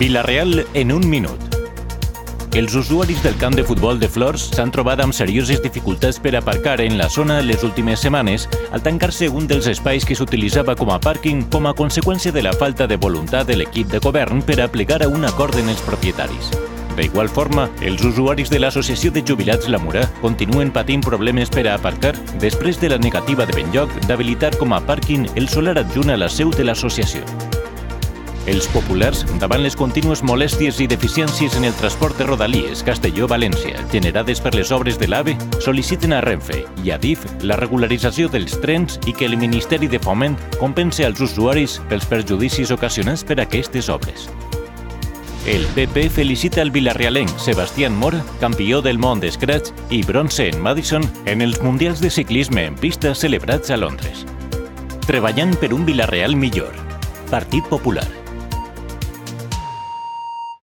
Vila-real en un minut. Els usuaris del camp de futbol de Flors s'han trobat amb serioses dificultats per aparcar en la zona les últimes setmanes al tancar-se un dels espais que s'utilitzava com a pàrquing com a conseqüència de la falta de voluntat de l'equip de govern per a plegar a un acord en els propietaris. D'igual forma, els usuaris de l'Associació de Jubilats La Mura continuen patint problemes per a aparcar després de la negativa de Benlloc d'habilitar com a pàrquing el solar adjunt a la seu de l'associació. Els populars, davant les contínues molèsties i deficiències en el transport de Rodalies Castelló-València generades per les obres de l'AVE, sol·liciten a Renfe i a DIF la regularització dels trens i que el Ministeri de Foment compense als usuaris pels perjudicis ocasionats per aquestes obres. El PP felicita el vilarrealenc Sebastián Mora, campió del món d'escratx i bronze en Madison en els Mundials de Ciclisme en pista celebrats a Londres. Treballant per un Vila-real millor. Partit Popular.